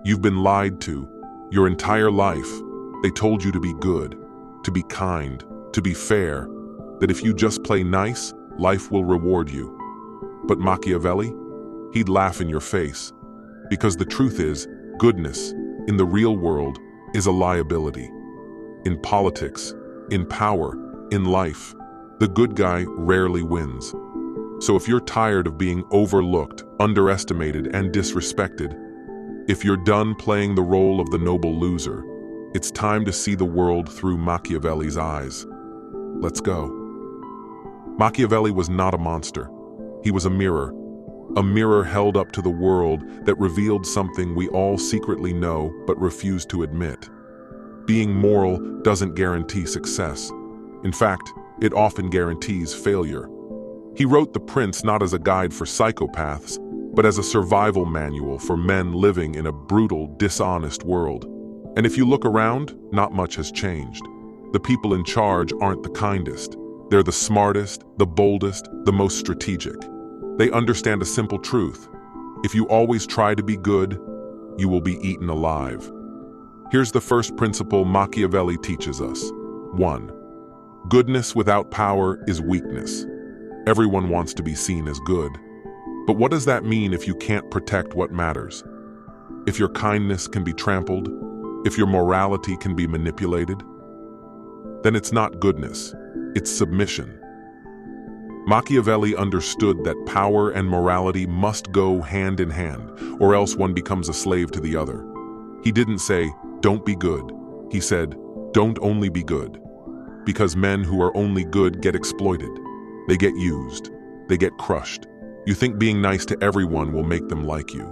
You've been lied to. Your entire life, they told you to be good, to be kind, to be fair, that if you just play nice, life will reward you. But Machiavelli? He'd laugh in your face. Because the truth is, goodness, in the real world, is a liability. In politics, in power, in life, the good guy rarely wins. So if you're tired of being overlooked, underestimated, and disrespected, if you're done playing the role of the noble loser, it's time to see the world through Machiavelli's eyes. Let's go. Machiavelli was not a monster. He was a mirror held up to the world that revealed something we all secretly know but refuse to admit. Being moral doesn't guarantee success. In fact, it often guarantees failure. He wrote The Prince not as a guide for psychopaths, but as a survival manual for men living in a brutal, dishonest world. And if you look around, not much has changed. The people in charge aren't the kindest. They're the smartest, the boldest, the most strategic. They understand a simple truth. If you always try to be good, you will be eaten alive. Here's the first principle Machiavelli teaches us. 1. Goodness without power is weakness. Everyone wants to be seen as good. But what does that mean if you can't protect what matters? If your kindness can be trampled? If your morality can be manipulated? Then it's not goodness, it's submission. Machiavelli understood that power and morality must go hand in hand, or else one becomes a slave to the other. He didn't say, "Don't be good." He said, "Don't only be good." Because men who are only good get exploited. They get used. They get crushed. You think being nice to everyone will make them like you.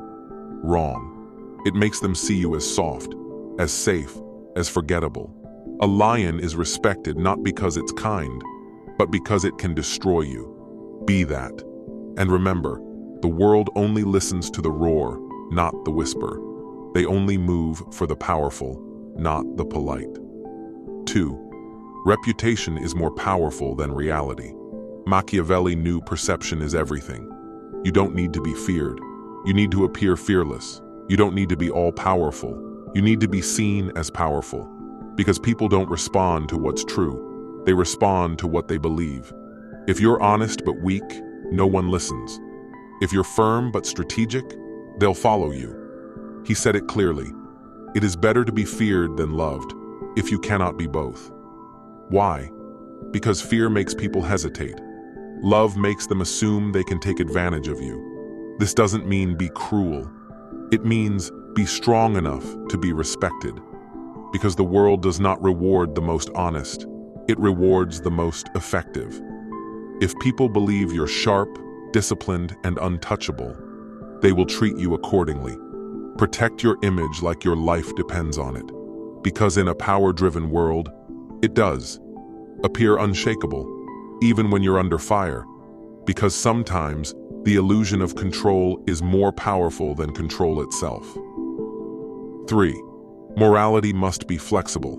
Wrong. It makes them see you as soft, as safe, as forgettable. A lion is respected not because it's kind, but because it can destroy you. Be that. And remember, the world only listens to the roar, not the whisper. They only move for the powerful, not the polite. 2. Reputation is more powerful than reality. Machiavelli knew perception is everything. You don't need to be feared. You need to appear fearless. You don't need to be all-powerful. You need to be seen as powerful. Because people don't respond to what's true. They respond to what they believe. If you're honest but weak, no one listens. If you're firm but strategic, they'll follow you. He said it clearly. It is better to be feared than loved, if you cannot be both. Why? Because fear makes people hesitate. Love makes them assume they can take advantage of you. This doesn't mean be cruel. It means be strong enough to be respected. Because the world does not reward the most honest. It rewards the most effective. If people believe you're sharp, disciplined, and untouchable, they will treat you accordingly. Protect your image like your life depends on it. Because in a power-driven world, it does. Appear unshakable, even when you're under fire. Because sometimes, the illusion of control is more powerful than control itself. 3. Morality must be flexible.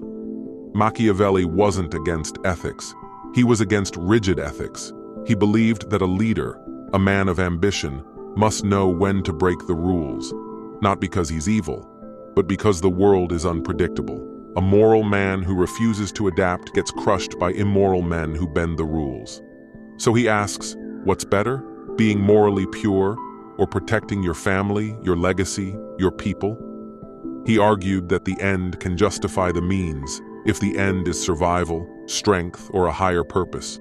Machiavelli wasn't against ethics. He was against rigid ethics. He believed that a leader, a man of ambition, must know when to break the rules, not because he's evil, but because the world is unpredictable. A moral man who refuses to adapt gets crushed by immoral men who bend the rules. So he asks, what's better? Being morally pure, or protecting your family, your legacy, your people? He argued that the end can justify the means, if the end is survival, strength, or a higher purpose.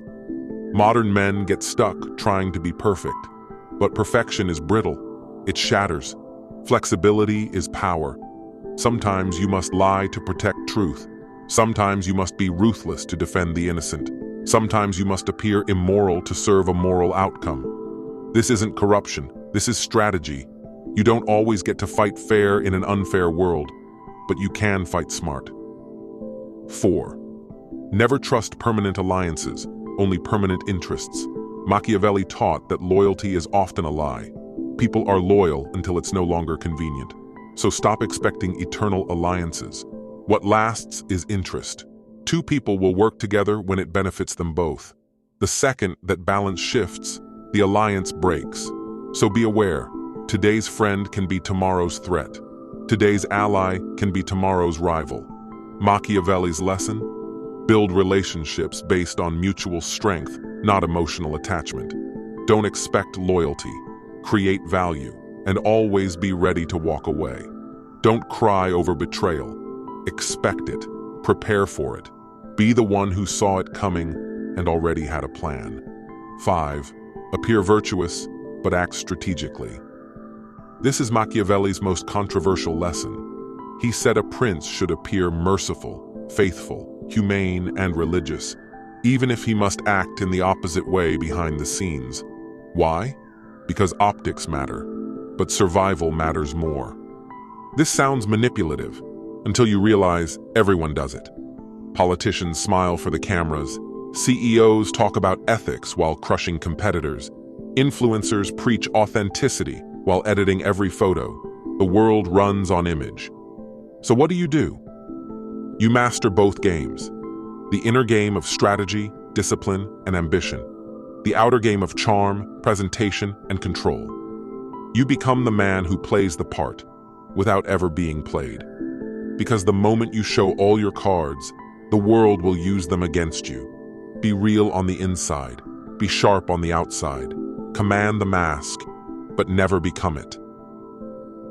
Modern men get stuck trying to be perfect, but perfection is brittle. It shatters. Flexibility is power. Sometimes you must lie to protect truth. Sometimes you must be ruthless to defend the innocent. Sometimes you must appear immoral to serve a moral outcome. This isn't corruption. This is strategy. You don't always get to fight fair in an unfair world, but you can fight smart. 4. Never trust permanent alliances, only permanent interests. Machiavelli taught that loyalty is often a lie. People are loyal until it's no longer convenient. So stop expecting eternal alliances. What lasts is interest. Two people will work together when it benefits them both. The second that balance shifts, the alliance breaks. So be aware, today's friend can be tomorrow's threat. Today's ally can be tomorrow's rival. Machiavelli's lesson? Build relationships based on mutual strength, not emotional attachment. Don't expect loyalty. Create value, and always be ready to walk away. Don't cry over betrayal. Expect it. Prepare for it. Be the one who saw it coming and already had a plan. 5. Appear virtuous, but act strategically. This is Machiavelli's most controversial lesson. He said a prince should appear merciful, faithful, humane, and religious, even if he must act in the opposite way behind the scenes. Why? Because optics matter, but survival matters more. This sounds manipulative until you realize everyone does it. Politicians smile for the cameras. CEOs talk about ethics while crushing competitors. Influencers preach authenticity while editing every photo. The world runs on image. So what do? You master both games. The inner game of strategy, discipline, and ambition. The outer game of charm, presentation, and control. You become the man who plays the part without ever being played. Because the moment you show all your cards, the world will use them against you. Be real on the inside. Be sharp on the outside. Command the mask, but never become it.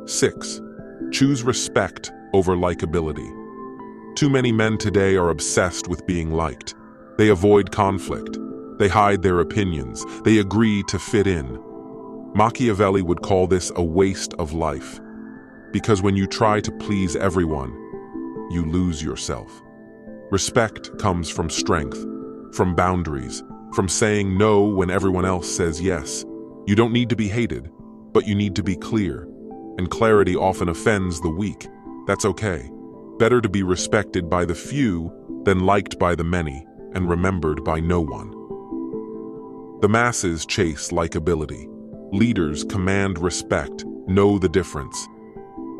6. Choose respect over likability. Too many men today are obsessed with being liked. They avoid conflict. They hide their opinions. They agree to fit in. Machiavelli would call this a waste of life. Because when you try to please everyone, you lose yourself. Respect comes from strength, from boundaries, from saying no when everyone else says yes. You don't need to be hated, but you need to be clear. And clarity often offends the weak. That's okay. Better to be respected by the few than liked by the many and remembered by no one. The masses chase likability. Leaders command respect. Know the difference.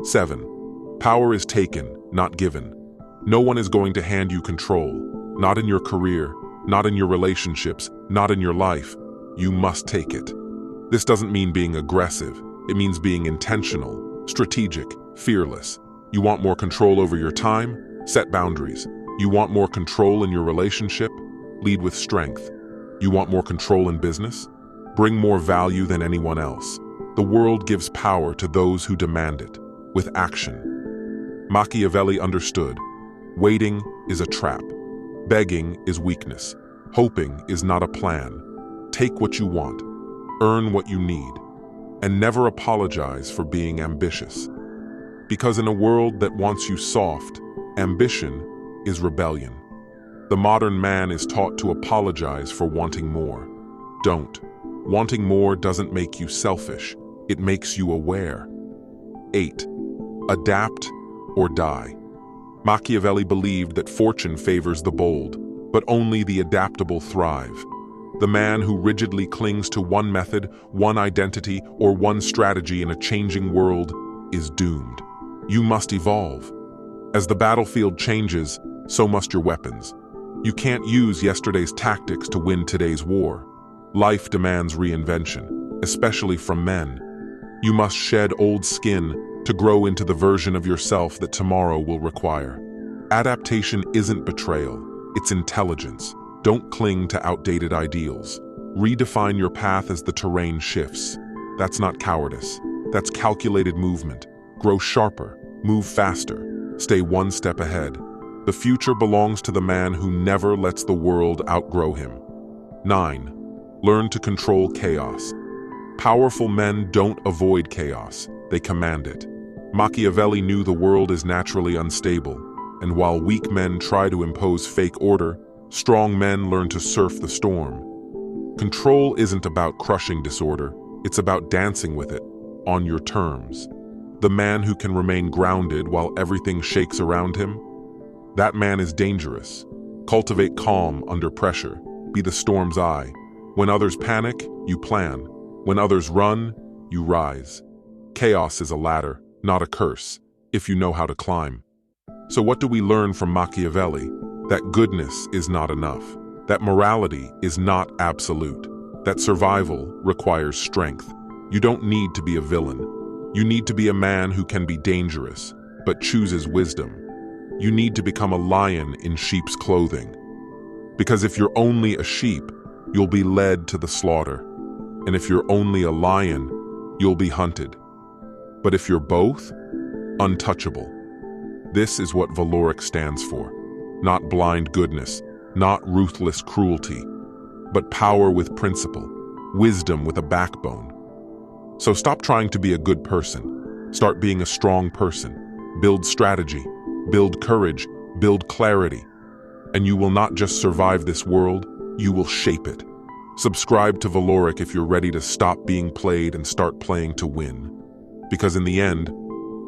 7. Power is taken, not given. No one is going to hand you control. Not in your career, not in your relationships, not in your life. You must take it. This doesn't mean being aggressive. It means being intentional, strategic, fearless. You want more control over your time? Set boundaries. You want more control in your relationship? Lead with strength. You want more control in business? Bring more value than anyone else. The world gives power to those who demand it, with action. Machiavelli understood. Waiting is a trap. Begging is weakness. Hoping is not a plan. Take what you want. Earn what you need. And never apologize for being ambitious. Because in a world that wants you soft, ambition is rebellion. The modern man is taught to apologize for wanting more. Don't. Wanting more doesn't make you selfish. It makes you aware. 8. Adapt or die. Machiavelli believed that fortune favors the bold, but only the adaptable thrive. The man who rigidly clings to one method, one identity, or one strategy in a changing world is doomed. You must evolve. As the battlefield changes, so must your weapons. You can't use yesterday's tactics to win today's war. Life demands reinvention, especially from men. You must shed old skin to grow into the version of yourself that tomorrow will require. Adaptation isn't betrayal, it's intelligence. Don't cling to outdated ideals. Redefine your path as the terrain shifts. That's not cowardice. That's calculated movement. Grow sharper, move faster, stay one step ahead. The future belongs to the man who never lets the world outgrow him. 9. Learn to control chaos. Powerful men don't avoid chaos, they command it. Machiavelli knew the world is naturally unstable, and while weak men try to impose fake order, strong men learn to surf the storm. Control isn't about crushing disorder, it's about dancing with it, on your terms. The man who can remain grounded while everything shakes around him, that man is dangerous. Cultivate calm under pressure, be the storm's eye. When others panic, you plan. When others run, you rise. Chaos is a ladder, not a curse, if you know how to climb. So what do we learn from Machiavelli? That goodness is not enough. That morality is not absolute. That survival requires strength. You don't need to be a villain. You need to be a man who can be dangerous, but chooses wisdom. You need to become a lion in sheep's clothing. Because if you're only a sheep, you'll be led to the slaughter. And if you're only a lion, you'll be hunted. But if you're both, untouchable. This is what Valoric stands for. Not blind goodness, not ruthless cruelty, but power with principle, wisdom with a backbone. So stop trying to be a good person. Start being a strong person. Build strategy, build courage, build clarity. And you will not just survive this world, you will shape it. Subscribe to Valoric if you're ready to stop being played and start playing to win. Because in the end,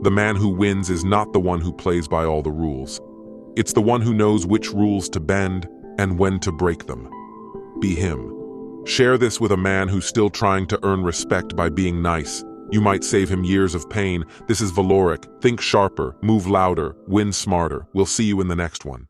the man who wins is not the one who plays by all the rules. It's the one who knows which rules to bend and when to break them. Be him. Share this with a man who's still trying to earn respect by being nice. You might save him years of pain. This is Valoric. Think sharper, move louder, win smarter. We'll see you in the next one.